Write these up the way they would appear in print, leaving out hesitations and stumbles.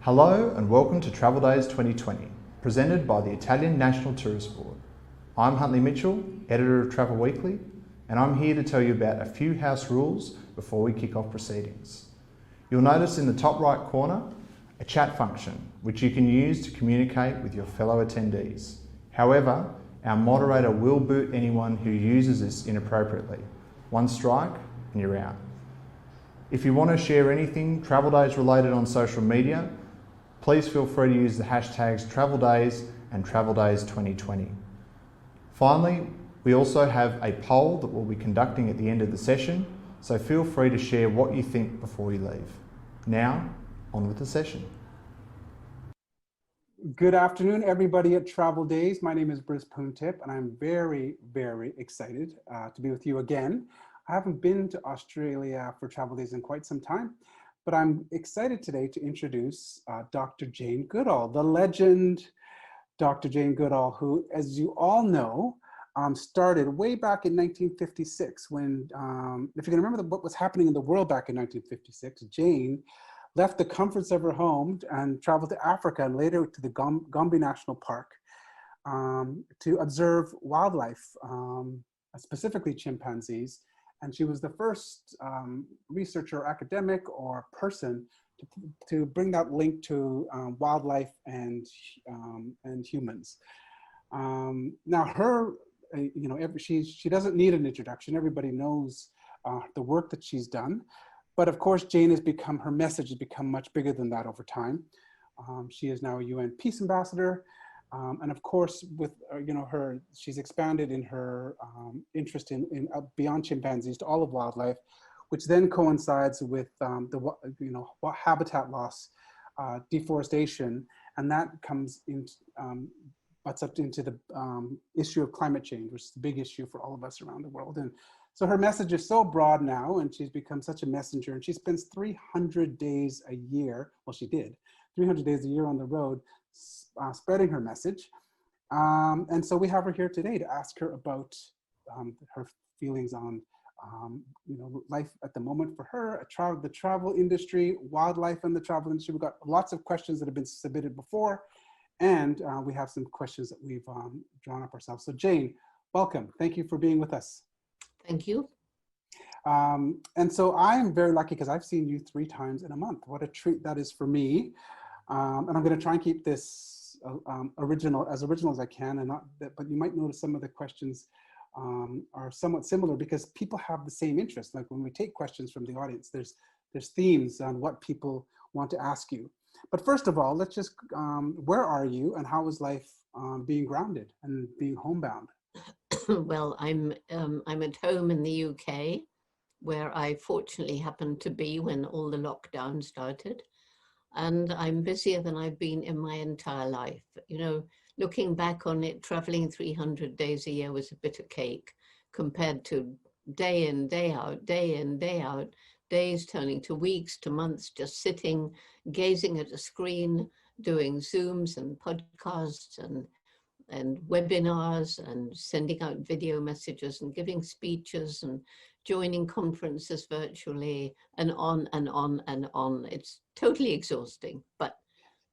Hello and welcome to Travel Days 2020, presented by the Italian National Tourist Board. I'm Huntley Mitchell, editor of Travel Weekly, and I'm here to tell you about a few house rules before we kick off proceedings. You'll notice in the top right corner a chat function which you can use to communicate with your fellow attendees. However, our moderator will boot anyone who uses this inappropriately. One strike and you're out. If you want to share anything Travel Days related on social media, please feel free to use the hashtags Travel Days and Travel Days 2020. Finally, we also have a poll that we'll be conducting at the end of the session, so feel free to share what you think before you leave. Now, on with the session. Good afternoon, everybody at Travel Days. My name is Briz Poontip, and I'm very, very excited to be with you again. I haven't been to Australia for Travel Days in quite some time, but I'm excited today to introduce Dr. Jane Goodall, the legend Dr. Jane Goodall, who, as you all know, started way back in 1956 when, if you can remember what was happening in the world back in 1956, Jane left the comforts of her home and traveled to Africa and later to the Gombe National Park to observe wildlife, specifically chimpanzees. And she was the first researcher, academic, or person to bring that link to wildlife and humans. Now, her, she doesn't need an introduction. Everybody knows the work that she's done. But of course, Jane has become, her message has become much bigger than that over time. She is now a UN Peace Ambassador. And of course, with she's expanded in her interest in beyond chimpanzees to all of wildlife, which then coincides with habitat loss, deforestation, and that comes in butts up into the issue of climate change, which is the big issue for all of us around the world. And so her message is so broad now, and she's become such a messenger. And she spends 300 days a year. Well, she did 300 days a year on the road, spreading her message. And so we have her here today to ask her about her feelings on life at the moment for her, the travel industry, wildlife and the travel industry. We've got lots of questions that have been submitted before, and we have some questions that we've drawn up ourselves. So Jane, welcome. Thank you for being with us. Thank you. And so I'm very lucky because I've seen you 3 times in a month. What a treat that is for me. And I'm going to try and keep this original as I can, and but you might notice some of the questions are somewhat similar because people have the same interest. Like when we take questions from the audience, there's themes on what people want to ask you. But first of all, let's just, where are you and how is life being grounded and being homebound? Well, I'm at home in the UK, where I fortunately happened to be when all the lockdown started. And I'm busier than I've been in my entire life. You know, looking back on it, traveling 300 days a year was a bit of cake compared to day in, day out, day in, day out, days turning to weeks, to months, just sitting, gazing at a screen, doing Zooms and podcasts and webinars and sending out video messages and giving speeches and joining conferences virtually and on and on and on. It's totally exhausting, but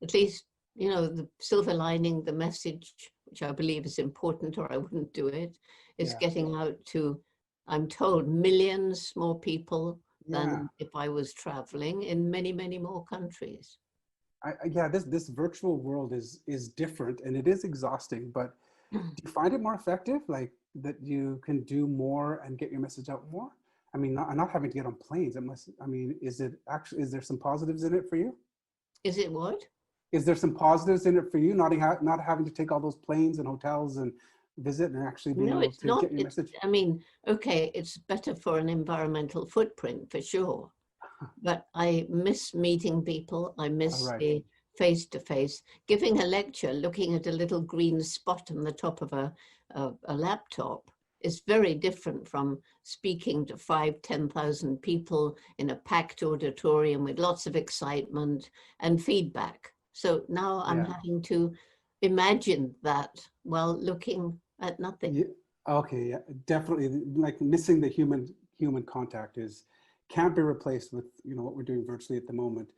at least, you know, the silver lining, the message, which I believe is important or I wouldn't do it, is getting out to, I'm told, millions more people than if I was traveling in many, many more countries. This virtual world is different and it is exhausting, but do you find it more effective? Like that you can do more and get your message out more? I mean, not having to get on planes. Is there some positives in it for you? Is it what? Is there some positives in it for you? Not having to take all those planes and hotels and visit and actually being able to get your message? I mean, okay, it's better for an environmental footprint for sure. But I miss meeting people. I miss the face-to-face. Giving a lecture, looking at a little green spot on the top of a laptop is very different from speaking to 5,000-10,000 people in a packed auditorium with lots of excitement and feedback. So now I'm having to imagine that while looking at nothing. Definitely. Like missing the human contact can't be replaced with what we're doing virtually at the moment.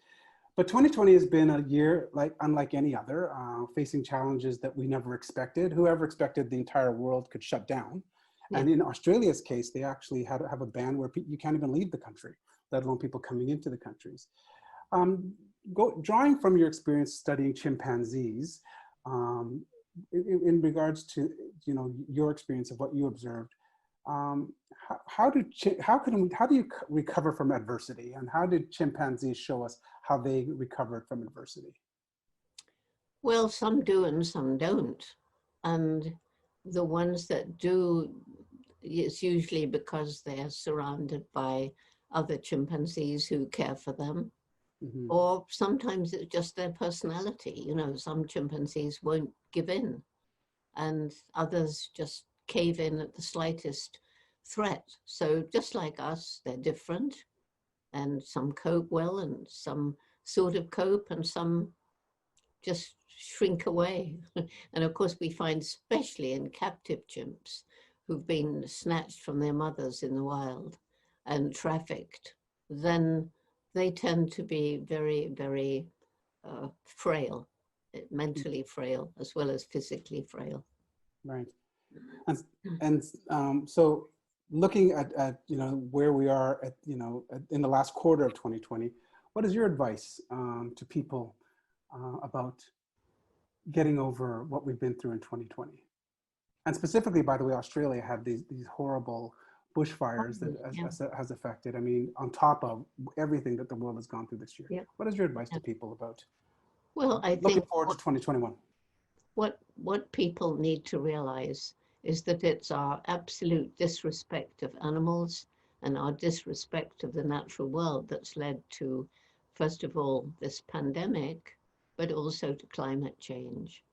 But 2020 has been a year unlike any other, facing challenges that we never expected. Whoever expected the entire world could shut down? Yeah. And in Australia's case, they actually had to have a ban where you can't even leave the country, let alone people coming into the countries. Drawing from your experience studying chimpanzees, in regards to your experience of what you observed, how do you recover from adversity, and how did chimpanzees show us how they recovered from adversity? Well, some do and some don't. And the ones that do, it's usually because they're surrounded by other chimpanzees who care for them. Mm-hmm. Or sometimes it's just their personality. You know, some chimpanzees won't give in, and others just cave in at the slightest threat. So just like us, they're different, and some cope well and some sort of cope and some just shrink away. And of course we find, especially in captive chimps who've been snatched from their mothers in the wild and trafficked, then they tend to be very, very frail, mentally frail as well as physically frail. Right. And so looking at where we are in the last quarter of 2020, what is your advice to people about getting over what we've been through in 2020? And specifically, by the way, Australia had these horrible bushfires that has affected, I mean, on top of everything that the world has gone through this year. Yeah. What is your advice to people about looking forward to 2021? What people need to realize is that it's our absolute disrespect of animals and our disrespect of the natural world that's led to, first of all, this pandemic, but also to climate change.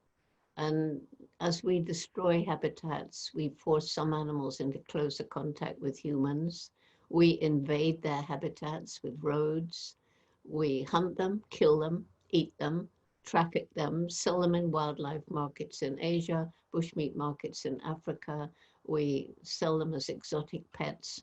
And as we destroy habitats, we force some animals into closer contact with humans. We invade their habitats with roads. We hunt them, kill them, eat them, traffic them, sell them in wildlife markets in Asia, bushmeat markets in Africa. We sell them as exotic pets,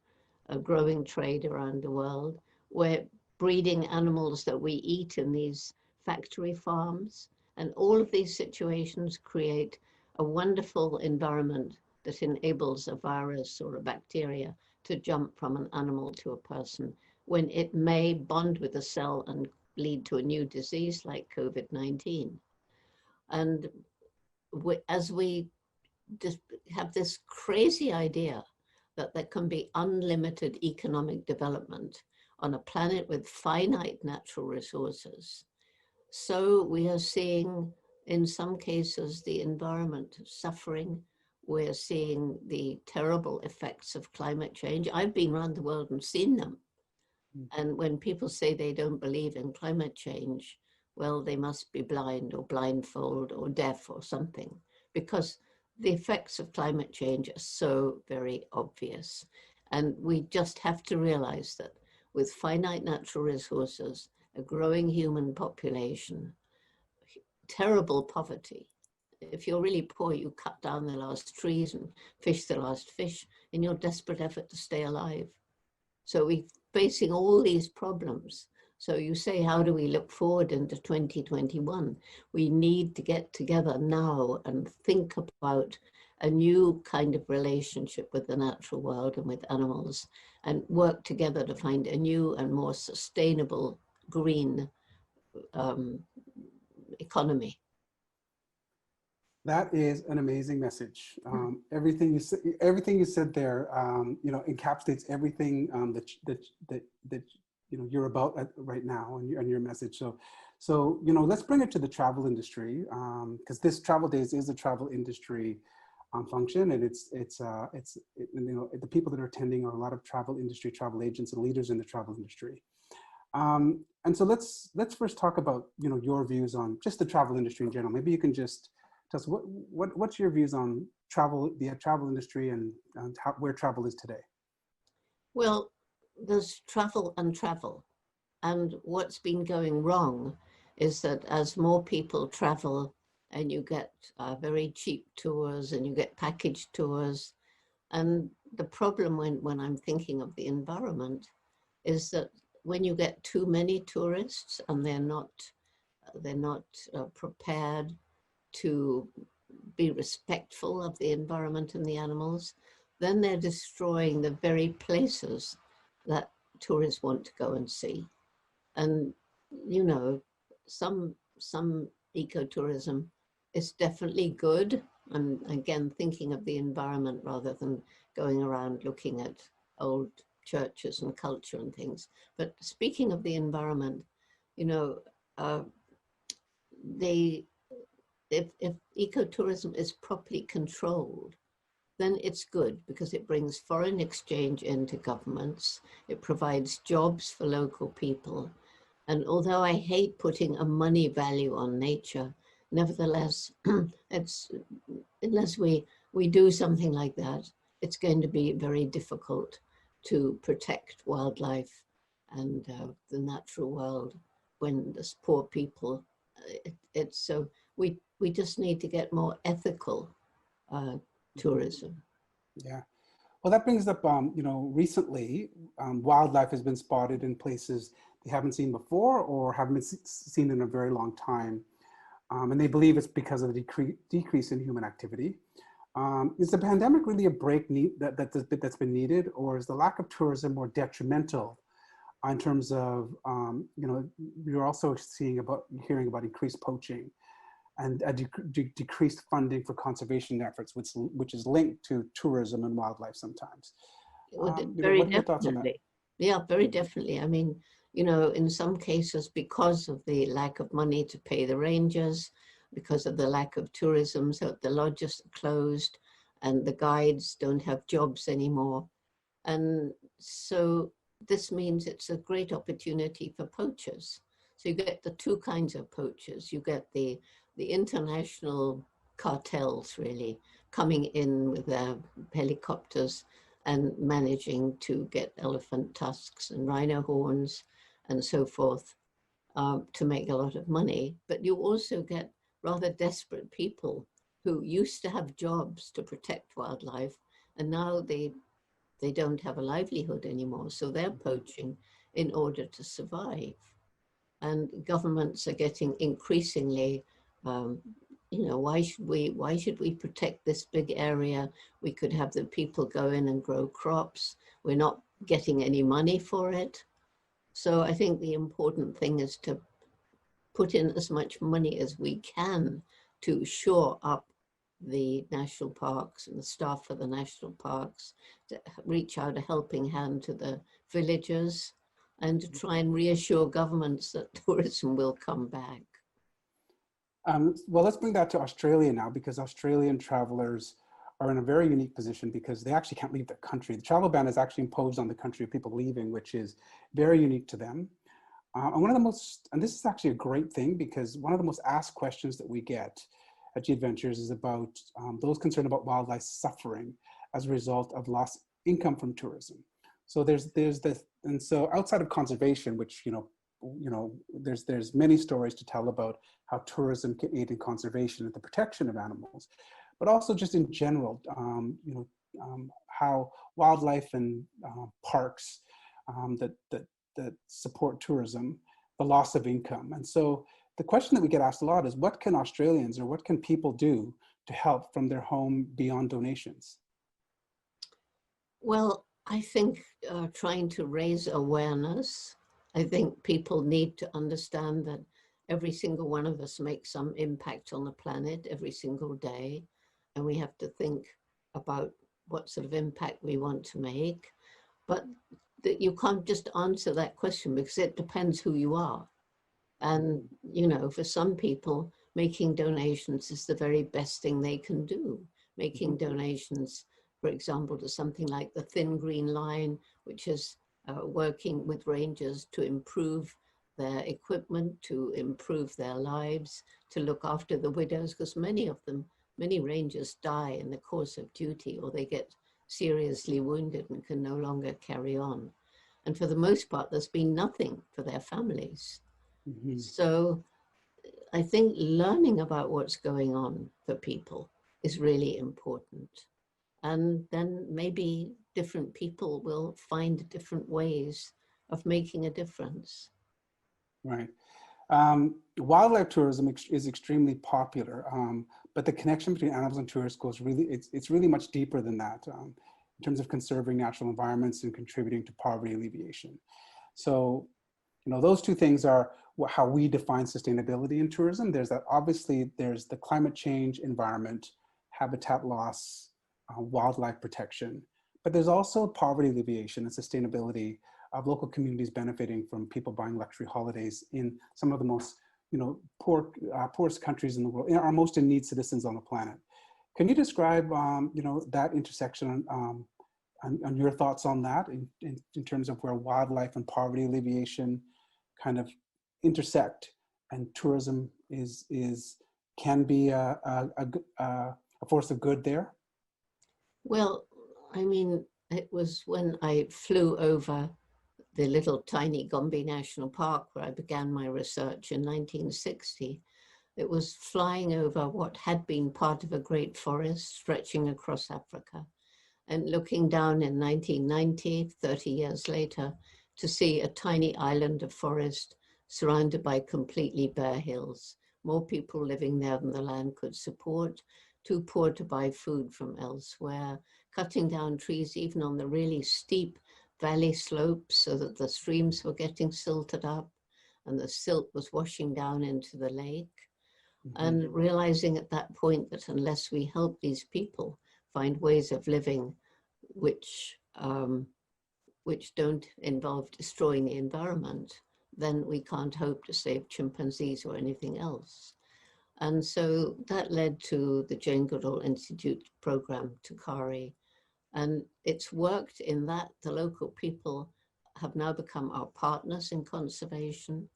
a growing trade around the world. We're breeding animals that we eat in these factory farms. And all of these situations create a wonderful environment that enables a virus or a bacteria to jump from an animal to a person, when it may bond with a cell and lead to a new disease like COVID-19. And as we just have this crazy idea that there can be unlimited economic development on a planet with finite natural resources, so we are seeing, in some cases, the environment suffering. We're seeing the terrible effects of climate change. I've been around the world and seen them. And when people say they don't believe in climate change, well, they must be blind or blindfold or deaf or something, because the effects of climate change are so very obvious. And we just have to realize that with finite natural resources, a growing human population, terrible poverty. If you're really poor, you cut down the last trees and fish the last fish in your desperate effort to stay alive. So we're facing all these problems. So you say, how do we look forward into 2021? We need to get together now and think about a new kind of relationship with the natural world and with animals, and work together to find a new and more sustainable green economy. That is an amazing message. Everything you said there, encapsulates everything that you're about right now, and your message. So let's bring it to the travel industry, because this Travel Days is a travel industry function, and it's the people that are attending are a lot of travel agents and leaders in the travel industry. And so let's first talk about your views on just the travel industry in general. Maybe you can just tell us what's your views on the travel industry and where travel is today. Well, there's travel and travel, and what's been going wrong is that as more people travel, and you get very cheap tours and you get package tours, and the problem when I'm thinking of the environment is that when you get too many tourists and they're not prepared to be respectful of the environment and the animals, then they're destroying the very places that tourists want to go and see. And, you know, some ecotourism is definitely good. I'm again thinking of the environment rather than going around looking at old churches and culture and things. But speaking of the environment, you know, if ecotourism is properly controlled, then it's good because it brings foreign exchange into governments. It provides jobs for local people. And although I hate putting a money value on nature, nevertheless, unless we do something like that, it's going to be very difficult to protect wildlife and the natural world when there's poor people. So we just need to get more ethical tourism. Yeah. Well, that brings up, you know, recently wildlife has been spotted in places they haven't seen before or haven't been seen in a very long time. And they believe it's because of the decrease in human activity. Is the pandemic really a break that's been needed, or is the lack of tourism more detrimental in terms of, you know, you're also hearing about increased poaching and a decreased funding for conservation efforts, which is linked to tourism and wildlife sometimes. Very what are your thoughts on that? definitely. Yeah, very definitely. I mean, you know, in some cases, because of the lack of money to pay the rangers, because of the lack of tourism, so the lodges are closed and the guides don't have jobs anymore. And so this means it's a great opportunity for poachers. So you get the two kinds of poachers. You get the international cartels really coming in with their helicopters and managing to get elephant tusks and rhino horns and so forth to make a lot of money. But you also get rather desperate people who used to have jobs to protect wildlife, and now they don't have a livelihood anymore. So they're poaching in order to survive. And governments are getting increasingly, you know, why should we protect this big area? We could have the people go in and grow crops. We're not getting any money for it. So I think the important thing is to put in as much money as we can to shore up the national parks and the staff for the national parks, to reach out a helping hand to the villagers and to try and reassure governments that tourism will come back. Well, let's bring that to Australia now, because Australian travelers are in a very unique position because they actually can't leave their country. The travel ban is actually imposed on the country of people leaving, which is very unique to them. And this is actually a great thing, because one of the most asked questions that we get at G Adventures is about those concerned about wildlife suffering as a result of lost income from tourism. So there's this, and so outside of conservation, which there's many stories to tell about how tourism can aid in conservation and the protection of animals, but also just in general, how wildlife and parks that support tourism, the loss of income. And so the question that we get asked a lot is, what can Australians or what can people do to help from their home beyond donations? Well, I think trying to raise awareness. I think people need to understand that every single one of us makes some impact on the planet every single day. And we have to think about what sort of impact we want to make. But you can't just answer that question, because it depends who you are. And, you know, for some people, making donations is the very best thing they can do. Making donations, for example, to something like the Thin Green Line, which is working with rangers to improve their equipment, to improve their lives, to look after the widows, because many rangers die in the course of duty, or they get seriously wounded and can no longer carry on. And for the most part, there's been nothing for their families. Mm-hmm. So I think learning about what's going on for people is really important. And then maybe different people will find different ways of making a difference. Right. Wildlife tourism is extremely popular, but the connection between animals and tourists goes really, it's really much deeper than that in terms of conserving natural environments and contributing to poverty alleviation. So, you know, those two things are how we define sustainability in tourism. There's that, obviously, there's the climate change, environment, habitat loss, wildlife protection, but there's also poverty alleviation and sustainability of local communities benefiting from people buying luxury holidays in some of the most, you know, poorest countries in the world, our most in need citizens on the planet. Can you describe, you know, that intersection and your thoughts on that in terms of where wildlife and poverty alleviation kind of intersect, and tourism can be a force of good there? Well, I mean, it was when I flew over the little tiny Gombe National Park where I began my research in 1960. It was flying over what had been part of a great forest stretching across Africa, and looking down in 1990, 30 years later, to see a tiny island of forest surrounded by completely bare hills. More people living there than the land could support, too poor to buy food from elsewhere, cutting down trees even on the really steep valley slopes so that the streams were getting silted up and the silt was washing down into the lake. Mm-hmm. And realizing at that point that unless we help these people find ways of living which don't involve destroying the environment, then we can't hope to save chimpanzees or anything else. And so that led to the Jane Goodall Institute program, Tukari. And it's worked in that the local people have now become our partners in conservation.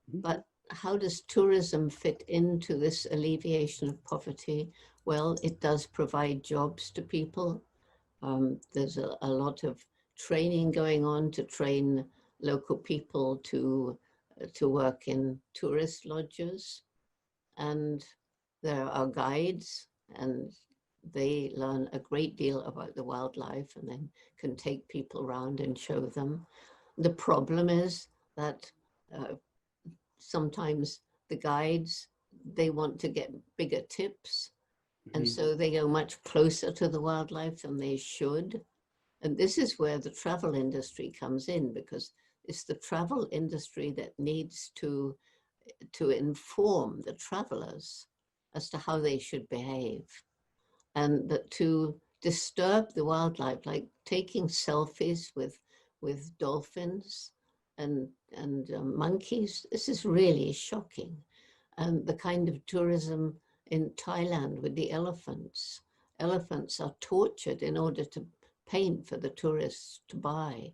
But how does tourism fit into this alleviation of poverty? Well, it does provide jobs to people. There's a lot of training going on to train local people to work in tourist lodges. And there are guides, and they learn a great deal about the wildlife and then can take people around and show them. The problem is that sometimes the guides, they want to get bigger tips. Mm-hmm. And so they go much closer to the wildlife than they should. And this is where the travel industry comes in, because it's the travel industry that needs to inform the travelers as to how they should behave. And that to disturb the wildlife, like taking selfies with dolphins and monkeys, this is really shocking. And the kind of tourism in Thailand with the elephants are tortured in order to paint for the tourists to buy.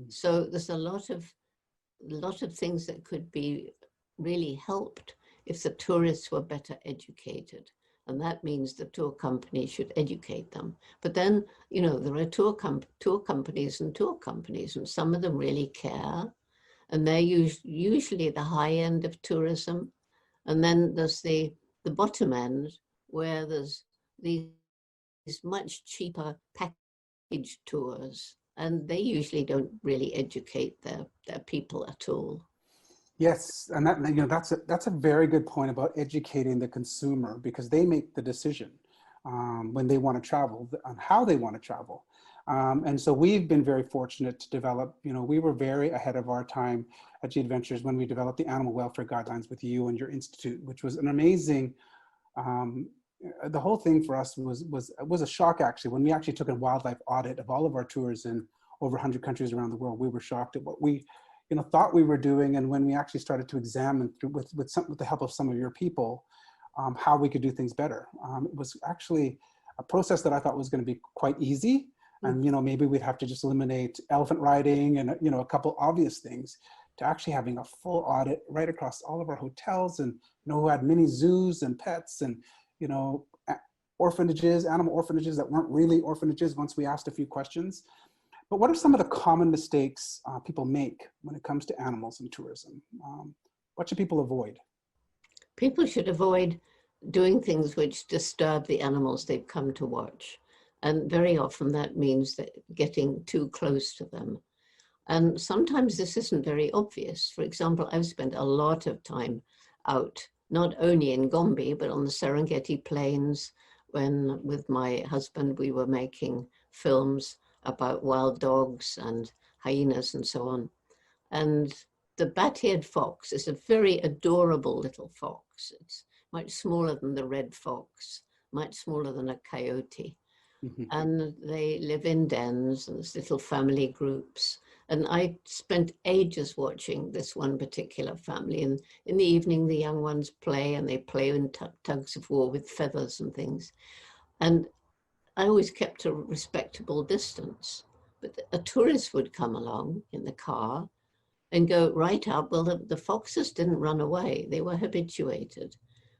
So there's a lot of things that could be really helped if the tourists were better educated. And that means the tour companies should educate them. But then, you know, there are tour companies, and some of them really care. And they're usually the high end of tourism. And then there's the bottom end, where there's these much cheaper package tours. And they usually don't really educate their people at all. Yes, and that, you know, that's a very good point about educating the consumer, because they make the decision when they want to travel, on how they want to travel. And so we've been very fortunate to develop, you know, we were very ahead of our time at G Adventures when we developed the animal welfare guidelines with you and your institute, which was an amazing, the whole thing for us was a shock, actually. When we actually took a wildlife audit of all of our tours in over 100 countries around the world, we were shocked at what we, you know, thought we were doing. And when we actually started to examine through, with the help of some of your people, how we could do things better. It was actually a process that I thought was going to be quite easy. And, you know, maybe we'd have to just eliminate elephant riding and, you know, a couple obvious things, to actually having a full audit right across all of our hotels, and, you know, who had mini zoos and pets and, you know, orphanages, animal orphanages that weren't really orphanages once we asked a few questions. But what are some of the common mistakes people make when it comes to animals and tourism? What should people avoid? People should avoid doing things which disturb the animals they've come to watch. And very often that means that getting too close to them. And sometimes this isn't very obvious. For example, I've spent a lot of time out, not only in Gombe, but on the Serengeti Plains, when with my husband, we were making films about wild dogs and hyenas and so on. And the bat-eared fox is a very adorable little fox. It's much smaller than the red fox, much smaller than a coyote. And they live in dens and there's little family groups. And I spent ages watching this one particular family. And in the evening, the young ones play and they play in tugs of war with feathers and things. And I always kept a respectable distance. But a tourist would come along in the car and go right up. Well, the foxes didn't run away. They were habituated.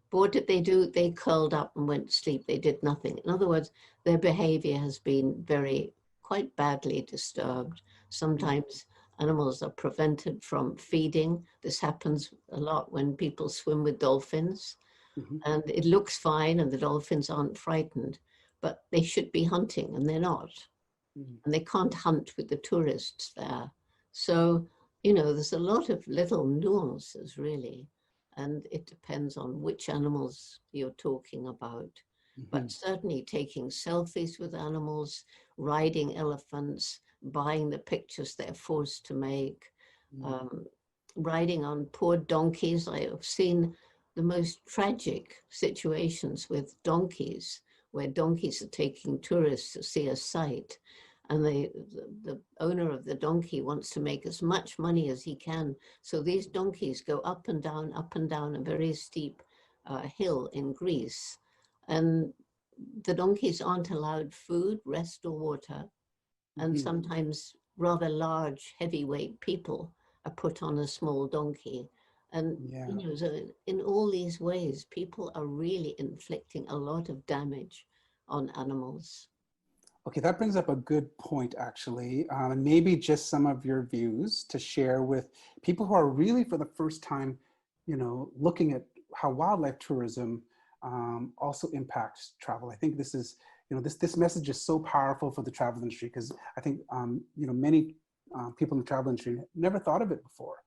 But what did they do? They curled up and went to sleep. They did nothing. In other words, their behavior has been quite badly disturbed. Sometimes animals are prevented from feeding. This happens a lot when people swim with dolphins. And it looks fine and the dolphins aren't frightened, but they should be hunting and they're not. And they can't hunt with the tourists there. So, you know, there's a lot of little nuances really. And it depends on which animals you're talking about. But certainly taking selfies with animals, riding elephants, buying the pictures they're forced to make, riding on poor donkeys. I have seen the most tragic situations with donkeys, where donkeys are taking tourists to see a sight. And the owner of the donkey wants to make as much money as he can. So these donkeys go up and down a very steep hill in Greece. And the donkeys aren't allowed food, rest, or water. And sometimes rather large, heavyweight people are put on a small donkey. And you know, so in all these ways, people are really inflicting a lot of damage on animals. Okay, that brings up a good point, actually, and maybe just some of your views to share with people who are really for the first time, you know, looking at how wildlife tourism also impacts travel. I think this is, you know, this message is so powerful for the travel industry because I think, you know, many people in the travel industry never thought of it before.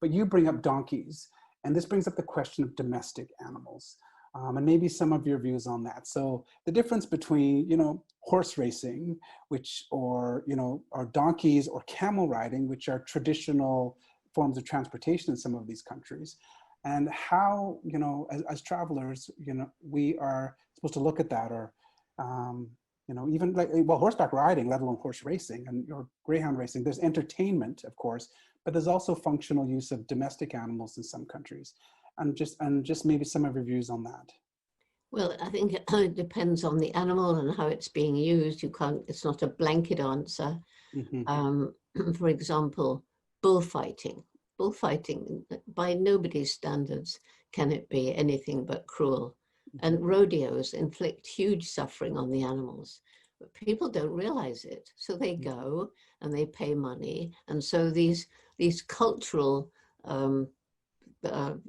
But you bring up donkeys, and this brings up the question of domestic animals. And maybe some of your views on that. So the difference between, you know, horse racing, which, or, you know, or donkeys or camel riding, which are traditional forms of transportation in some of these countries, and how, you know, as travelers, you know, we are supposed to look at that, or, you know, even like, well, horseback riding, let alone horse racing and or greyhound racing, there's entertainment, of course, but there's also functional use of domestic animals in some countries. And just maybe some of your views on that. Well, I think it depends on the animal and how it's being used. You can't, it's not a blanket answer. For example, bullfighting. Bullfighting, by nobody's standards, can it be anything but cruel. And rodeos inflict huge suffering on the animals, but people don't realize it. So they go and they pay money. And so these cultural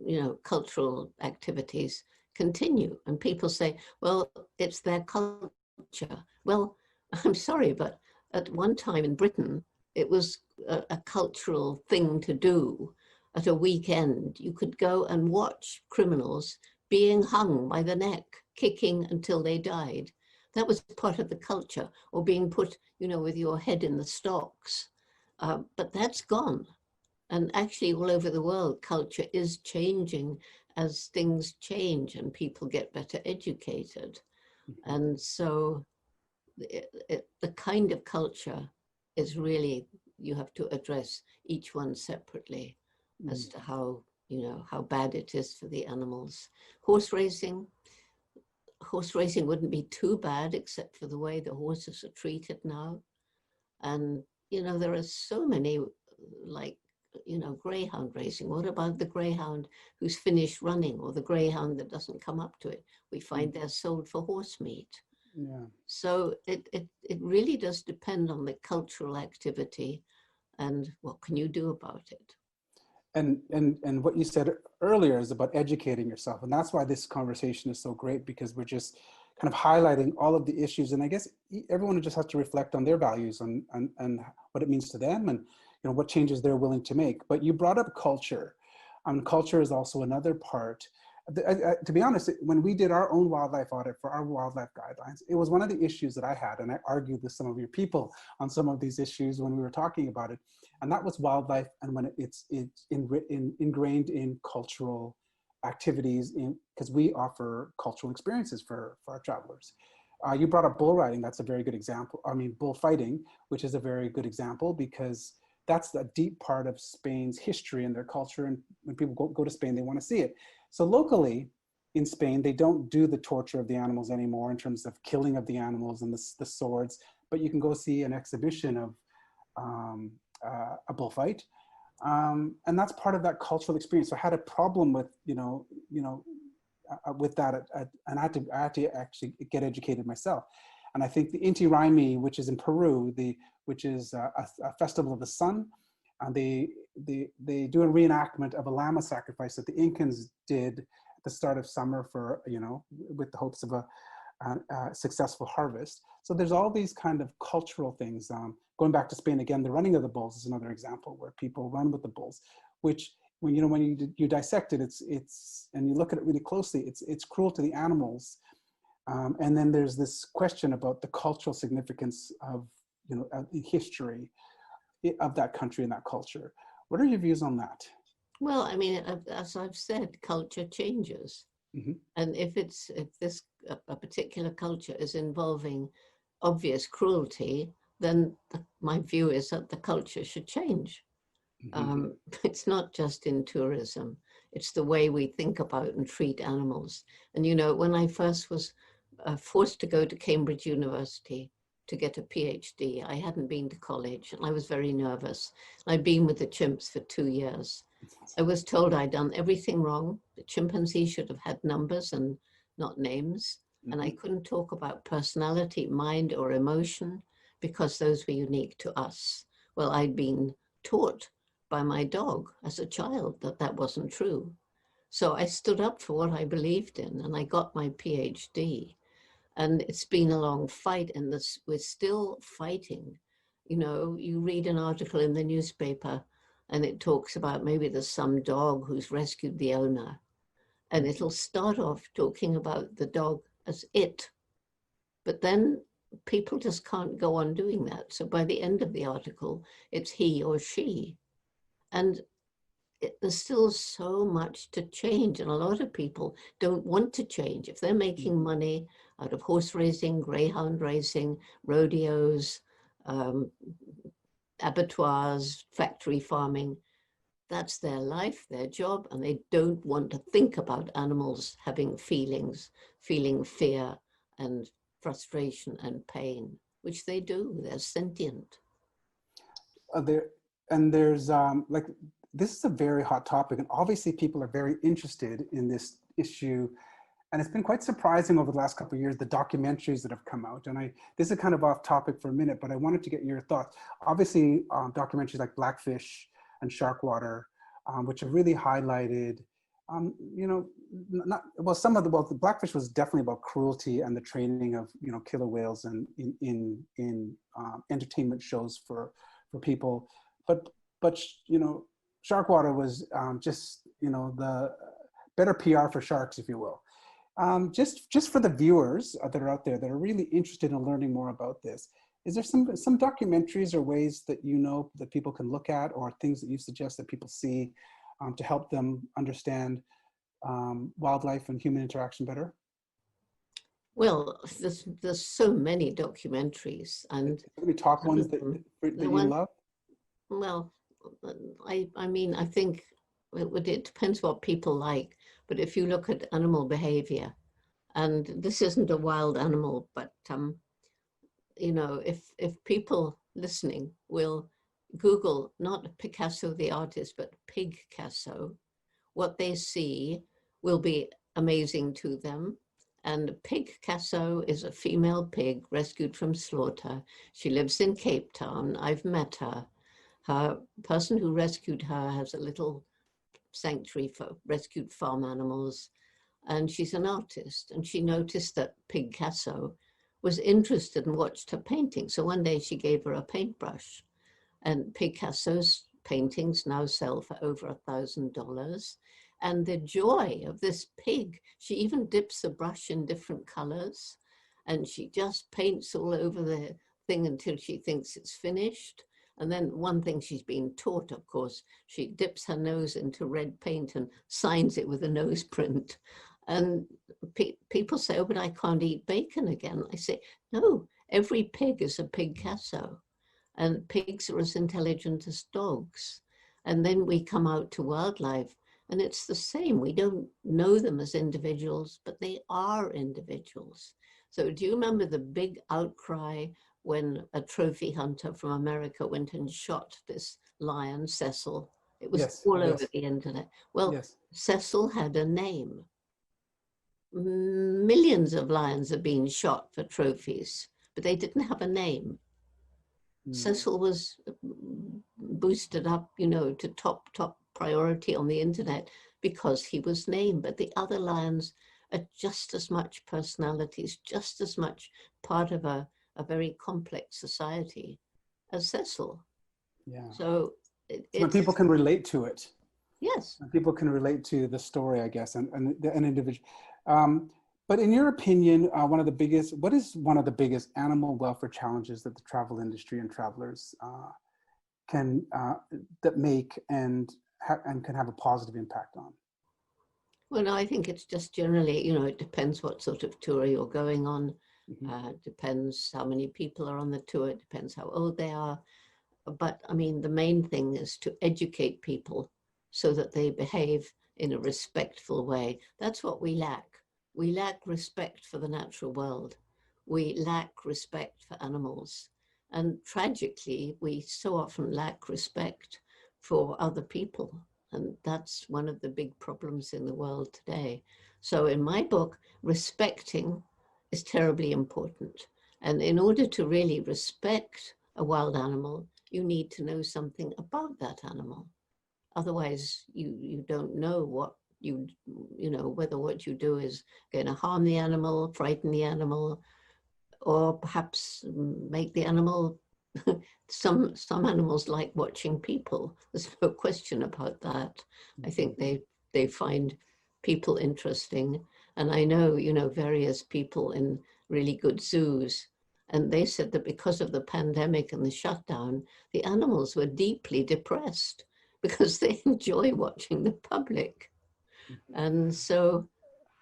you know, cultural activities continue. And people say, well, it's their culture. Well, I'm sorry, but at one time in Britain, it was a cultural thing to do. At a weekend, you could go and watch criminals being hung by the neck, kicking until they died. That was part of the culture, or being put, you know, with your head in the stocks. But that's gone. And actually all over the world, culture is changing as things change and people get better educated. And so the kind of culture is really, you have to address each one separately as to how, you know, how bad it is for the animals. Horse racing wouldn't be too bad except for the way the horses are treated now. And, you know, there are so many, like, you know, greyhound racing. What about the greyhound who's finished running, or the greyhound that doesn't come up to it? We find they're sold for horse meat. So it really does depend on the cultural activity and what can you do about it. And what you said earlier is about educating yourself. And that's why this conversation is so great, because we're just kind of highlighting all of the issues. And I guess everyone just has to reflect on their values and what it means to them, and what changes they're willing to make. But you brought up culture. Culture is also another part. To be honest, when we did our own wildlife audit for our wildlife guidelines, it was one of the issues that I had, and I argued with some of your people on some of these issues when we were talking about it, and that was wildlife, and when it's ingrained in cultural activities, because we offer cultural experiences for our travelers. You brought up bull riding. That's a very good example. I mean, bullfighting, which is a very good example, because that's a deep part of Spain's history and their culture. And when people go to Spain, they want to see it. So locally in Spain, they don't do the torture of the animals anymore in terms of killing of the animals and the swords, but you can go see an exhibition of a bullfight. And that's part of that cultural experience. So I had a problem with, with that, and I had to actually get educated myself. And I think the Inti Raymi, which is in Peru, which is a festival of the sun, and they do a reenactment of a llama sacrifice that the Incans did at the start of summer for, with the hopes of a successful harvest. So there's all these kind of cultural things. Going back to Spain again, the running of the bulls is another example where people run with the bulls, which when you dissect it, it's and you look at it really closely, it's cruel to the animals. And then there's this question about the cultural significance of history of that country and that culture. What are your views on that? Well, I mean, as I've said, culture changes. Mm-hmm. And if a particular culture is involving obvious cruelty, then my view is that the culture should change. Mm-hmm. It's not just in tourism. It's the way we think about and treat animals. And, when I first was forced to go to Cambridge University to get a PhD, I hadn't been to college and I was very nervous. I'd been with the chimps for 2 years. I was told I'd done everything wrong. The chimpanzee should have had numbers and not names. Mm-hmm. And I couldn't talk about personality, mind, or emotion because those were unique to us. Well, I'd been taught by my dog as a child that wasn't true. So I stood up for what I believed in and I got my PhD. And it's been a long fight, and we're still fighting. You read an article in the newspaper and it talks about maybe there's some dog who's rescued the owner. And it'll start off talking about the dog as it. But then people just can't go on doing that. So by the end of the article, it's he or she. And there's still so much to change. And a lot of people don't want to change. If they're making money out of horse racing, greyhound racing, rodeos, abattoirs, factory farming, that's their life, their job, and they don't want to think about animals having feelings, feeling fear and frustration and pain, which they do. They're sentient. There's this is a very hot topic, and obviously people are very interested in this issue. And it's been quite surprising over the last couple of years, the documentaries that have come out. And this is kind of off topic for a minute, but I wanted to get your thoughts. Obviously, documentaries like Blackfish and Sharkwater, which have really highlighted, the Blackfish was definitely about cruelty and the training of, killer whales and in entertainment shows for people. But Sharkwater was just, the better PR for sharks, if you will. Just for the viewers that are out there that are really interested in learning more about this, is there some documentaries or ways that that people can look at, or things that you suggest that people see to help them understand wildlife and human interaction better? Well, there's so many documentaries, and any top ones that you love? Well, I mean, I think it depends what people like. But if you look at animal behavior, and this isn't a wild animal, but if people listening will Google not Picasso the artist, but Pigcasso, what they see will be amazing to them. And Pigcasso is a female pig rescued from slaughter. She lives in Cape Town. I've met her. Her person who rescued her has a little sanctuary for rescued farm animals. and she's an artist, and she noticed that Picasso was interested and watched her painting. So one day she gave her a paintbrush, and Picasso's paintings now sell for over $1,000. And the joy of this pig, she even dips the brush in different colors, and she just paints all over the thing until she thinks it's finished. And then one thing she's been taught, of course, she dips her nose into red paint and signs it with a nose print. And people say, oh, but I can't eat bacon again. I say, no, every pig is a Picasso, and pigs are as intelligent as dogs. And then we come out to wildlife, and it's the same. We don't know them as individuals, but they are individuals. So do you remember the big outcry when a trophy hunter from America went and shot this lion, Cecil? It was Yes, all yes. over the internet. Well, Yes. Cecil had a name. Millions of lions have been shot for trophies, but they didn't have a name. Cecil was boosted up, you know, to top priority on the internet because he was named, but the other lions are just as much personalities, just as much part of a very complex society as Cecil. Yeah. So when people can relate to it. Yes. When people can relate to the story, I guess, and an individual. But in your opinion, what is one of the biggest animal welfare challenges that the travel industry and travelers that make and can have a positive impact on? Well, no, I think it's just generally, you know, it depends what sort of tour you're going on. Depends how many people are on the tour. It depends how old they are. But I mean, the main thing is to educate people so that they behave in a respectful way. That's what we lack. We lack respect for the natural world. We lack respect for animals. And tragically, we so often lack respect for other people. And that's one of the big problems in the world today. So in my book, respecting is terribly important. And in order to really respect a wild animal, you need to know something about that animal. Otherwise, you don't know what you know, whether what you do is going to harm the animal, frighten the animal, or perhaps make the animal, some animals like watching people. There's no question about that. I think they find people interesting. And I know, you know, various people in really good zoos, and they said that because of the pandemic and the shutdown, the animals were deeply depressed because they enjoy watching the public. And so,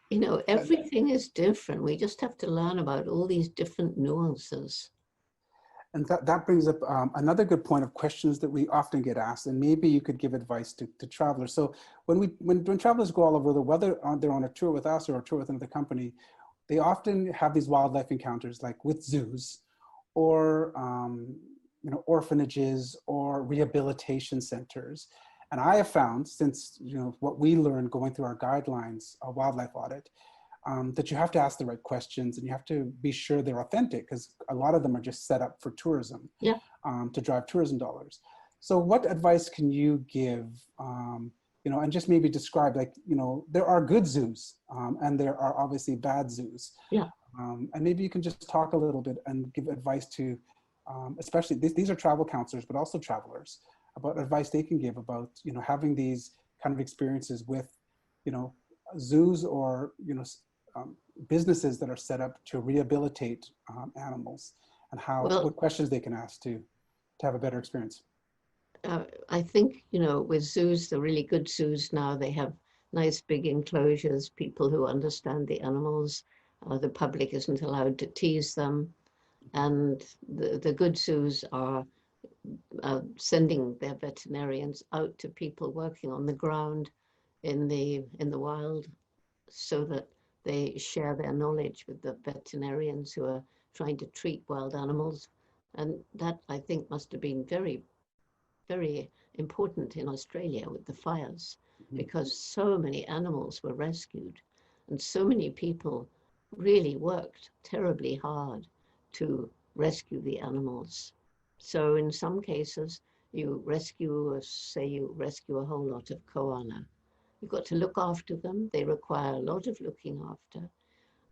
you know, everything is different. We just have to learn about all these different nuances. And that brings up another good point of questions that we often get asked, and maybe you could give advice to travelers. So when travelers go all over the, whether they're on a tour with us or a tour with another company, they often have these wildlife encounters, like with zoos, or you know, orphanages or rehabilitation centers. And I have found, since you know what we learned going through our guidelines, a wildlife audit, that you have to ask the right questions and you have to be sure they're authentic, because a lot of them are just set up for tourism, to drive tourism dollars. So what advice can you give, you know, and just maybe describe, like, you know, there are good zoos and there are obviously bad zoos. And maybe you can just talk a little bit and give advice to, especially these are travel counselors, but also travelers, about advice they can give about, you know, having these kind of experiences with, you know, zoos or, you know, businesses that are set up to rehabilitate animals, and how, what questions they can ask to have a better experience. I think, you know, with zoos, the really good zoos now, they have nice big enclosures, people who understand the animals. The public isn't allowed to tease them. And the good zoos are sending their veterinarians out to people working on the ground in the wild, so that they share their knowledge with the veterinarians who are trying to treat wild animals. And that, I think, must have been very, very important in Australia with the fires, because so many animals were rescued and so many people really worked terribly hard to rescue the animals. So in some cases, you rescue, say you rescue a whole lot of koala. You've got to look after them. They require a lot of looking after.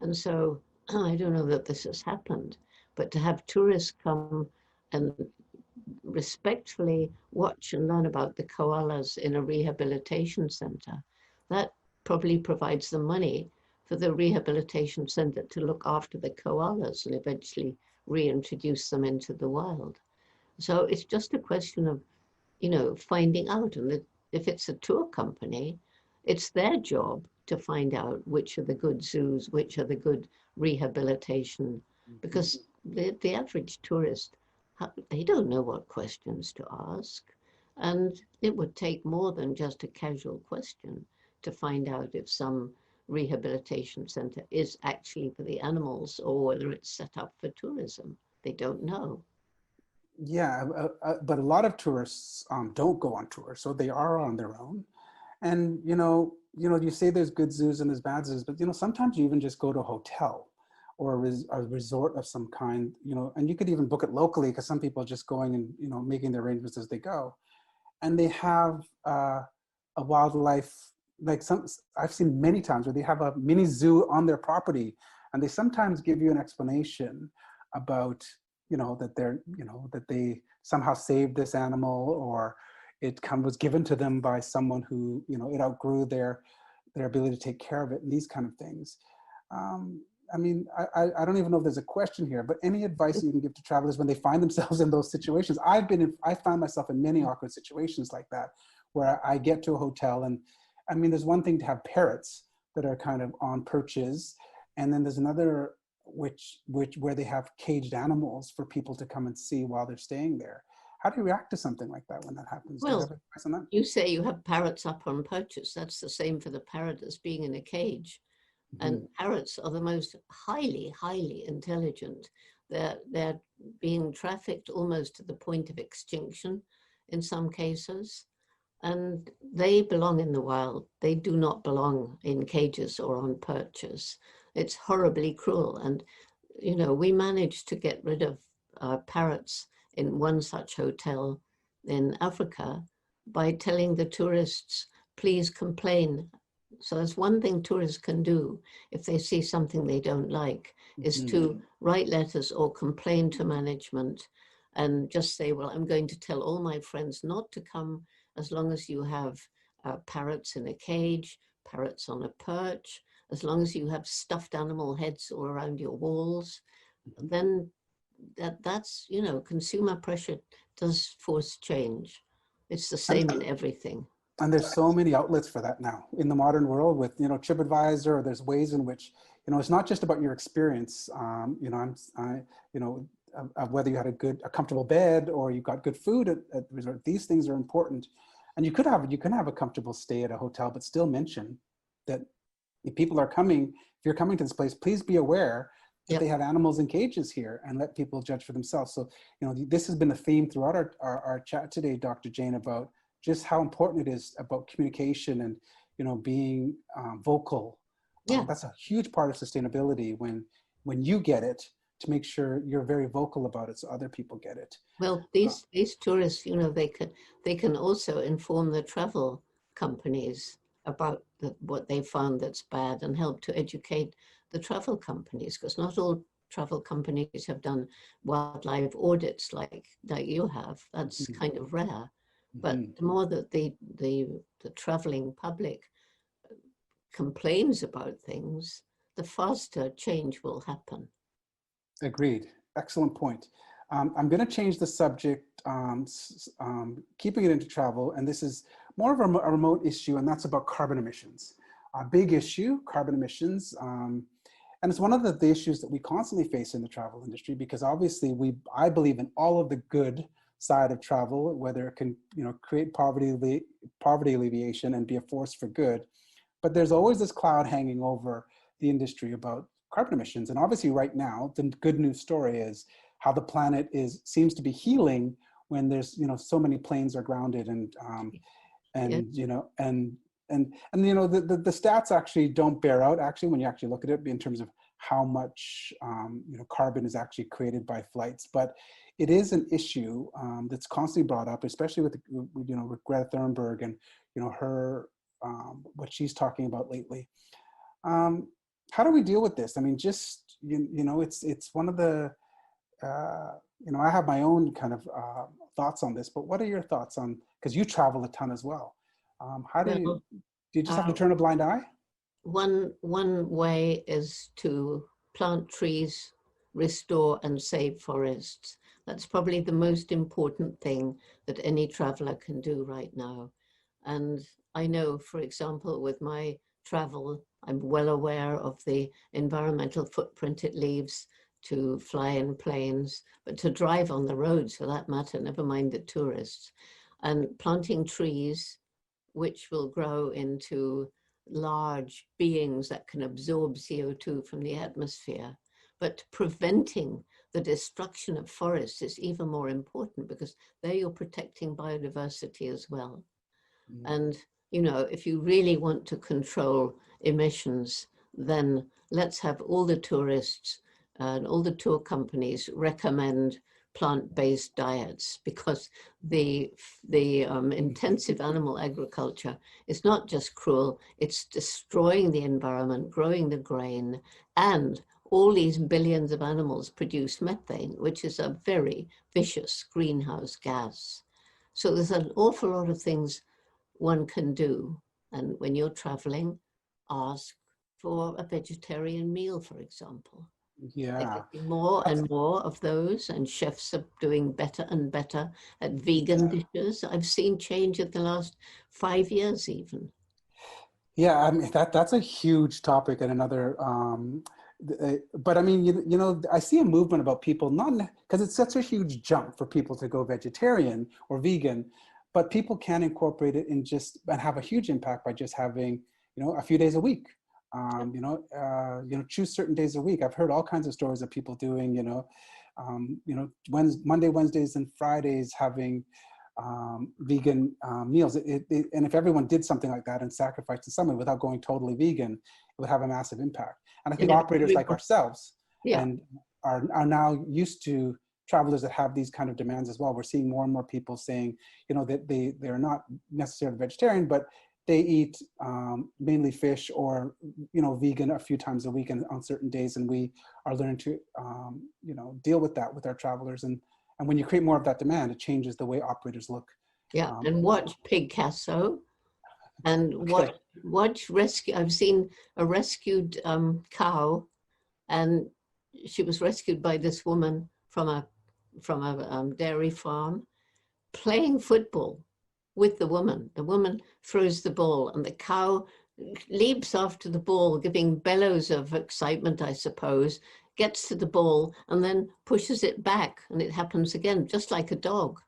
And so I don't know that this has happened, but to have tourists come and respectfully watch and learn about the koalas in a rehabilitation center, that probably provides the money for the rehabilitation center to look after the koalas and eventually reintroduce them into the wild. So it's just a question of, finding out. And if it's a tour company, it's their job to find out which are the good zoos, which are the good rehabilitation, because the average tourist, they don't know what questions to ask. And it would take more than just a casual question to find out if some rehabilitation center is actually for the animals or whether it's set up for tourism. They don't know. Yeah, but a lot of tourists don't go on tour, so they are on their own. And you say there's good zoos and there's bad zoos, but sometimes you even just go to a hotel or a resort of some kind, and you could even book it locally because some people are just going and making their arrangements as they go, and they have a wildlife, like I've seen many times where they have a mini zoo on their property, and they sometimes give you an explanation about that they somehow saved this animal, or it was given to them by someone who it outgrew their ability to take care of it, and these kind of things. I mean, I don't even know if there's a question here, but any advice you can give to travelers when they find themselves in those situations? I found myself in many awkward situations like that, where I get to a hotel, and I mean, there's one thing to have parrots that are kind of on perches, and then there's another where they have caged animals for people to come and see while they're staying there. How do you react to something like that when that happens? Well, do you have advice on that? You say you have parrots up on perches. That's the same for the parrot as being in a cage. And parrots are the most highly, highly intelligent. They're being trafficked almost to the point of extinction in some cases. And they belong in the wild. They do not belong in cages or on perches. It's horribly cruel. And, we managed to get rid of parrots in one such hotel in Africa by telling the tourists, please complain. So that's one thing tourists can do if they see something they don't like, is to write letters or complain to management and just say, well, I'm going to tell all my friends not to come as long as you have parrots in a cage, parrots on a perch, as long as you have stuffed animal heads all around your walls. Then that's, consumer pressure does force change. It's the same in everything. And there's so many outlets for that now in the modern world with, TripAdvisor. There's ways in which, it's not just about your experience. Whether you had a comfortable bed or you got good food at the resort. These things are important. And you can have a comfortable stay at a hotel, but still mention that if people are coming, if you're coming to this place, please be aware that they have animals in cages here, and let people judge for themselves. So, this has been a theme throughout our chat today, Dr. Jane, about just how important it is about communication and, being vocal. That's a huge part of sustainability when you get it, to make sure you're very vocal about it so other people get it. Well, these tourists, they can also inform the travel companies about what they found that's bad and help to educate the travel companies, because not all travel companies have done wildlife audits like you have. That's kind of rare. But the more that the traveling public complains about things, the faster change will happen. Agreed. Excellent point. I'm going to change the subject, keeping it into travel, and this is more of a remote issue, and that's about carbon emissions. A big issue, carbon emissions, and it's one of the issues that we constantly face in the travel industry, because obviously I believe in all of the good side of travel, whether it can create poverty alleviation and be a force for good, but there's always this cloud hanging over the industry about carbon emissions. And obviously right now, the good news story is how the planet seems to be healing when there's, so many planes are grounded and the stats actually don't bear out actually when you actually look at it in terms of how much, carbon is actually created by flights. But it is an issue that's constantly brought up, especially with Greta Thunberg and, her what she's talking about lately. How do we deal with this? I mean, just, you know, it's one of the, you know, I have my own kind of thoughts on this, but what are your thoughts on, because you travel a ton as well. How do Well, you just have to turn a blind eye? one way is to plant trees, restore and save forests. That's probably the most important thing that any traveler can do right now. And I know, for example, with my travel, I'm well aware of the environmental footprint it leaves to fly in planes, but to drive on the roads for that matter, never mind the tourists. And planting trees, which will grow into large beings that can absorb CO2 from the atmosphere. But preventing the destruction of forests is even more important, because there you're protecting biodiversity as well. And, you know, if you really want to control emissions, then let's have all the tourists and all the tour companies recommend plant-based diets, because the intensive animal agriculture is not just cruel, it's destroying the environment, growing the grain, and all these billions of animals produce methane, which is a very vicious greenhouse gas. So there's an awful lot of things one can do. And when you're traveling, ask for a vegetarian meal, for example. Yeah. They're getting more and more of those, and chefs are doing better and better at vegan dishes. I've seen change in the last 5 years even. Yeah, I mean, that's a huge topic and another, but I mean, you know, I see a movement about people, not because it's such a huge jump for people to go vegetarian or vegan, but people can incorporate it in just, and have a huge impact by just having, you know, a few days a week. You know, choose certain days a week. I've heard all kinds of stories of people doing, you know, Monday, Wednesdays, and Fridays having vegan meals. And if everyone did something like that and sacrificed to someone without going totally vegan, it would have a massive impact. And I think operators like ourselves and are now used to travelers that have these kind of demands as well. We're seeing more and more people saying, you know, that they're not necessarily vegetarian, but they eat mainly fish or, you know, vegan a few times a week and on certain days. And we are learning to, you know, deal with that with our travelers. And when you create more of that demand, it changes the way operators look. Yeah, and watch Pigcasso, and watch rescue. I've seen a rescued cow, and she was rescued by this woman from a dairy farm, playing football with the woman. The woman throws the ball, and the cow leaps after the ball, giving bellows of excitement, I suppose, gets to the ball and then pushes it back, and it happens again, just like a dog.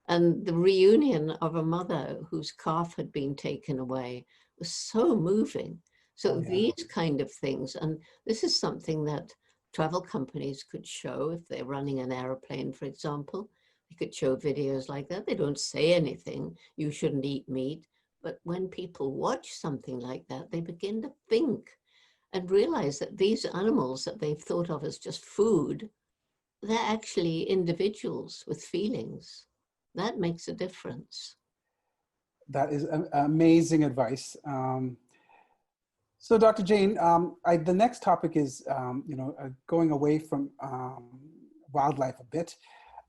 And the reunion of a mother whose calf had been taken away was so moving. So these kind of things, and this is something that travel companies could show if they're running an airplane, for example. They could show videos like that. They don't say anything, you shouldn't eat meat. But when people watch something like that, they begin to think and realize that these animals that they've thought of as just food, they're actually individuals with feelings. That makes a difference. That is amazing advice. So Dr. Jane, the next topic is, you know, going away from wildlife a bit.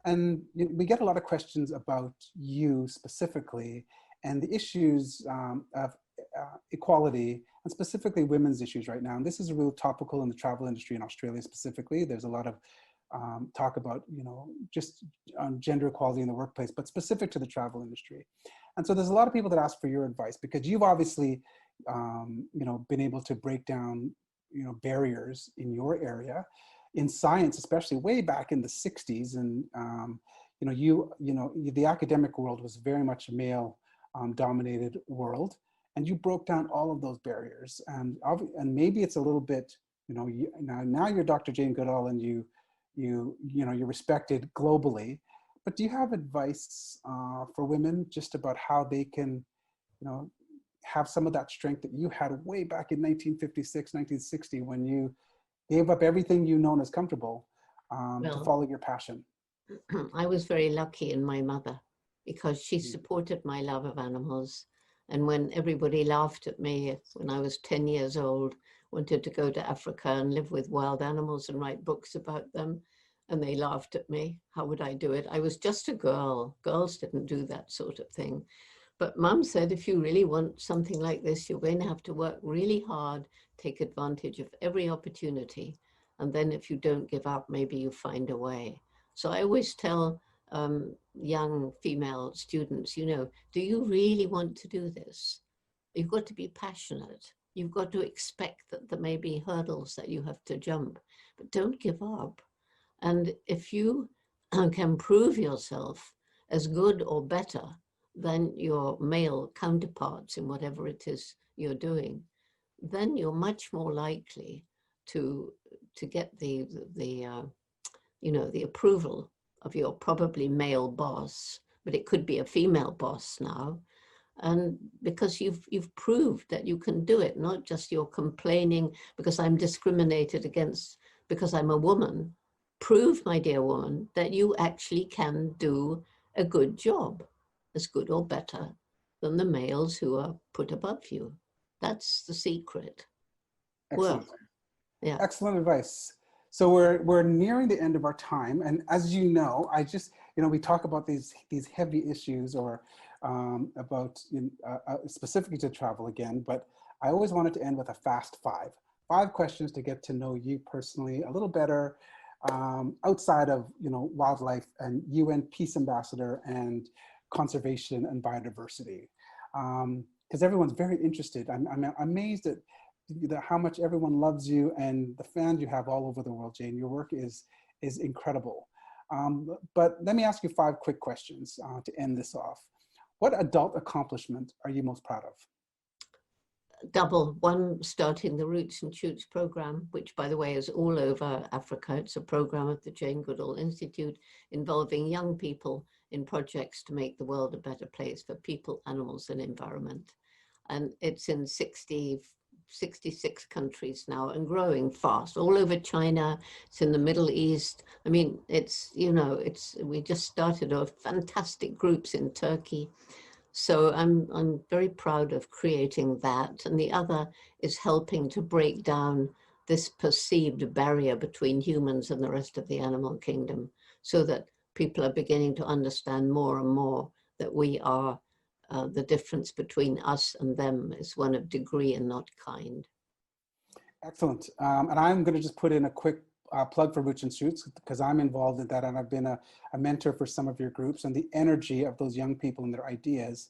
And we get a lot of questions about you specifically and the issues of equality, and specifically women's issues right now. And this is real topical in the travel industry in Australia specifically. There's a lot of talk about, you know, just gender equality in the workplace, but specific to the travel industry. And so there's a lot of people that ask for your advice, because you've obviously, you know, been able to break down, you know, barriers in your area, in science, especially way back in the 60s. And, you know, the academic world was very much a male dominated world. And you broke down all of those barriers. And maybe it's a little bit, you know, now you're Dr. Jane Goodall, and you know, you're respected globally, but do you have advice for women just about how they can, you know, have some of that strength that you had way back in 1956, 1960, when you gave up everything you known as comfortable to follow your passion? I was very lucky in my mother, because she supported my love of animals, And when everybody laughed at me when I was 10 years old, wanted to go to Africa and live with wild animals and write books about them, and they laughed at me, how would I do it? I was just a girl. Girls didn't do that sort of thing. But Mum said, if you really want something like this, you're going to have to work really hard, take advantage of every opportunity. And then if you don't give up, maybe you find a way. So I always tell young female students, you know, do you really want to do this? You've got to be passionate. You've got to expect that there may be hurdles that you have to jump, but don't give up. And if you can prove yourself as good or better than your male counterparts in whatever it is you're doing, then you're much more likely to get the you know, the approval of your probably male boss, but it could be a female boss now. And because you've proved that you can do it, not just you're complaining because I'm discriminated against because I'm a woman. Prove, my dear woman, that you actually can do a good job, as good or better than the males who are put above you. That's the secret. Excellent. Work. Yeah. Excellent advice. So we're nearing the end of our time, and as you know, I just, you know, we talk about these heavy issues or about specifically to travel again, but I always wanted to end with a fast five questions to get to know you personally a little better, outside of, you know, wildlife and UN Peace Ambassador and conservation and biodiversity, because everyone's very interested. I'm amazed at how much everyone loves you and the fans you have all over the world, Jane. Your work is incredible. But let me ask you 5 quick questions to end this off. What adult accomplishment are you most proud of? Double. One, starting the Roots and Shoots program, which, by the way, is all over Africa. It's a program of the Jane Goodall Institute involving young people in projects to make the world a better place for people, animals, and environment. And it's in 66 countries now and growing fast, all over China. It's in the Middle East. I mean, it's, you know, we just started off fantastic groups in Turkey. So I'm very proud of creating that. And the other is helping to break down this perceived barrier between humans and the rest of the animal kingdom, so that people are beginning to understand more and more that we are, the difference between us and them is one of degree and not kind. Excellent. And I'm going to just put in a quick plug for Roots and Shoots, because I'm involved in that, and I've been a mentor for some of your groups, and the energy of those young people and their ideas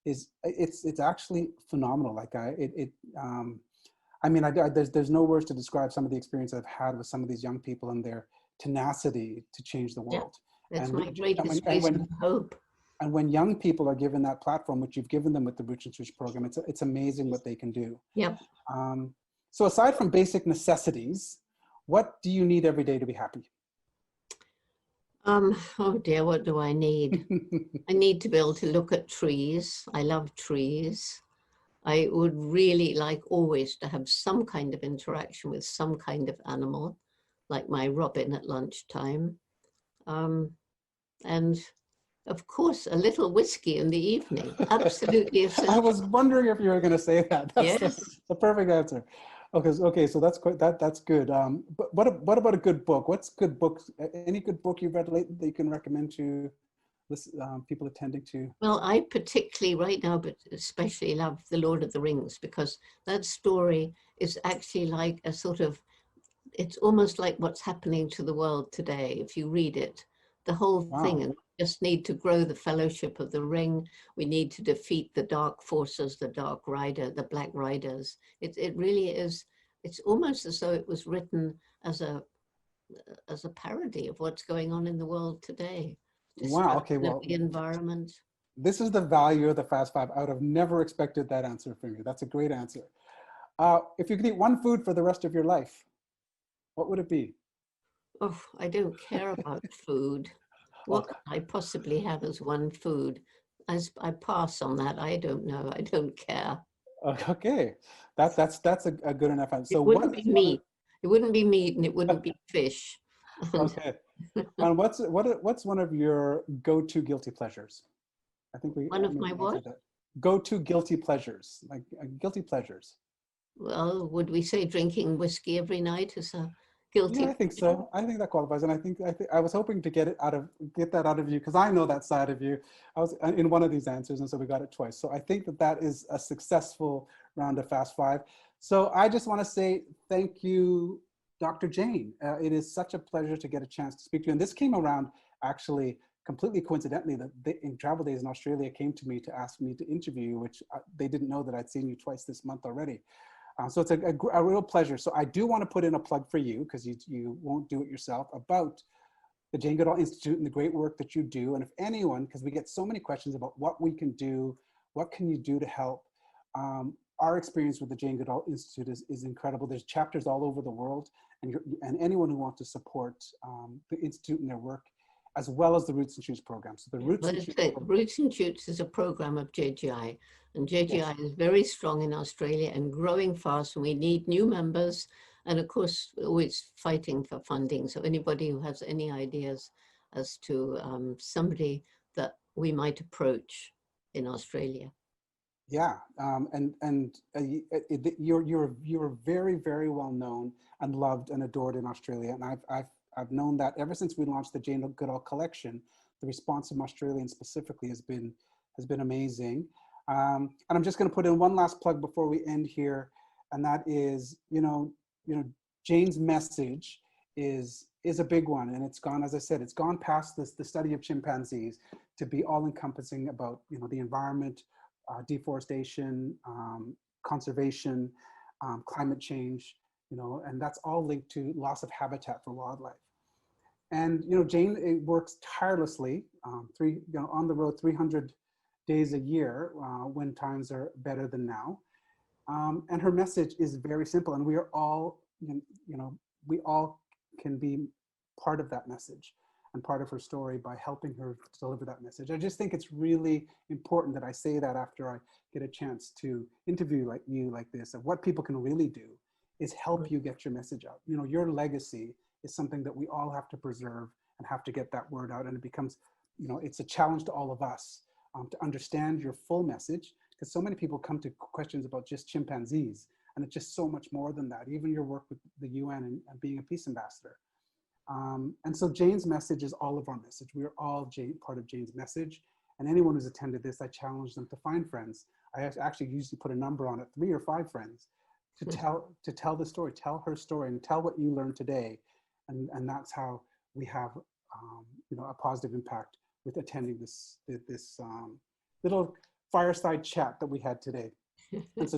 it's actually phenomenal. Like I mean, there's no words to describe some of the experience I've had with some of these young people and their tenacity to change the world. Yeah, that's and my greatest reason of hope. And when young people are given that platform, which you've given them with the Roots and Shoots program, it's amazing what they can do. Yep. So aside from basic necessities, what do you need every day to be happy? Oh dear, what do I need? I need to be able to look at trees. I love trees. I would really like always to have some kind of interaction with some kind of animal, like my robin at lunchtime. And of course, a little whiskey in the evening. Absolutely essential. I was wondering if you were going to say that. That's yes. the perfect answer. Okay, so that's quite, that's good. But what about a good book? What's good books? Any good book you've read lately that you can recommend to people attending to? Well, I particularly right now, but especially love The Lord of the Rings, because that story is actually like a sort of, it's almost like what's happening to the world today. If you read it, the whole thing, and we just need to grow the fellowship of the ring. We need to defeat the dark forces, the dark rider, the black riders. It really is, it's almost as though it was written as a parody of what's going on in the world today. Wow, okay, well, the environment. This is the value of the Fast Five. I would have never expected that answer from you. That's a great answer. If you could eat one food for the rest of your life, what would it be? Oh, I don't care about food. What could I possibly have as one food? I pass on that. I don't know. I don't care. Okay, that's a good enough answer. So it wouldn't be meat. It wouldn't be meat, and it wouldn't be fish. Okay. And what's one of your go-to guilty pleasures? I think we one of my what? go-to guilty pleasures, like guilty pleasures. Well, would we say drinking whiskey every night is a Yeah, guilty I think pleasure? so. I think that qualifies, and I was hoping to get that out of you because I know that side of you. I was in one of these answers, and so we got it twice. So I think that that is a successful round of Fast Five. So I just want to say thank you, Dr. Jane. It is such a pleasure to get a chance to speak to you. And this came around actually completely coincidentally that in Travel Days in Australia came to me to ask me to interview you, which they didn't know that I'd seen you twice this month already. So it's a real pleasure. So I do want to put in a plug for you because you won't do it yourself about the Jane Goodall Institute and the great work that you do. And if anyone, because we get so many questions about what we can do, what can you do to help? Our experience with the Jane Goodall Institute is incredible. There's chapters all over the world, and anyone who wants to support the Institute and their work, as well as the Roots and Shoots program. So the Roots and Shoots program, Roots and Shoots is a program of JGI, and JGI yes. is very strong in Australia and growing fast, and we need new members. And of course, we're always fighting for funding. So anybody who has any ideas as to somebody that we might approach in Australia. Yeah, you're very, very well known and loved and adored in Australia, and I've known that ever since we launched the Jane Goodall collection. The response from Australians specifically has been amazing. And I'm just going to put in one last plug before we end here, and that is, Jane's message is a big one, and it's gone, as I said, it's gone past the study of chimpanzees to be all encompassing about the environment. Deforestation, conservation, climate change, and that's all linked to loss of habitat for wildlife. And Jane works tirelessly, on the road 300 days a year when times are better than now. And her message is very simple, and we are all, we all can be part of that message and part of her story by helping her deliver that message. I just think it's really important that I say that after I get a chance to interview you like this, of what people can really do is help you get your message out. Your legacy is something that we all have to preserve and have to get that word out. And it becomes, it's a challenge to all of us to understand your full message, because so many people come to questions about just chimpanzees, and it's just so much more than that. Even your work with the UN and being a peace ambassador. And so Jane's message is all of our message. We are all part of Jane's message. And anyone who's attended this, I challenge them to find friends. I actually usually put a number on it, 3 or 5 friends, to tell the story, tell her story, and tell what you learned today. And that's how we have a positive impact with attending this little fireside chat that we had today. And so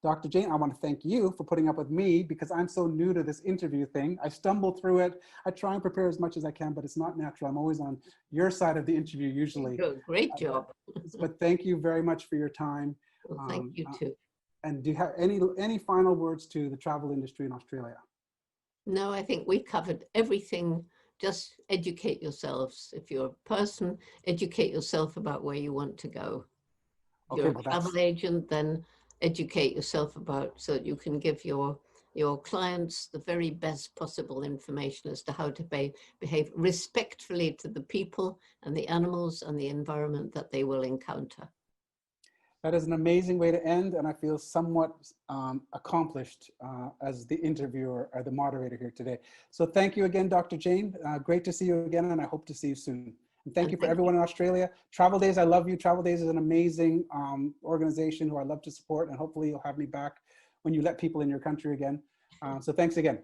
Dr. Jane, I want to thank you for putting up with me, because I'm so new to this interview thing. I stumble through it. I try and prepare as much as I can, but it's not natural. I'm always on your side of the interview usually. Great job. But thank you very much for your time. Well, thank you too. And do you have any final words to the travel industry in Australia? No, I think we covered everything. Just educate yourselves. If you're a person, educate yourself about where you want to go. Okay, You're a travel agent, then educate yourself about, so that you can give your clients the very best possible information as to how to behave respectfully to the people and the animals and the environment that they will encounter. That is an amazing way to end, and I feel somewhat accomplished as the interviewer or the moderator here today. So thank you again, Dr. Jane. Great to see you again, and I hope to see you soon. And thank you for everyone in Australia. Travel Days, I love you. Travel Days is an amazing organization who I love to support, and hopefully you'll have me back when you let people in your country again. So thanks again.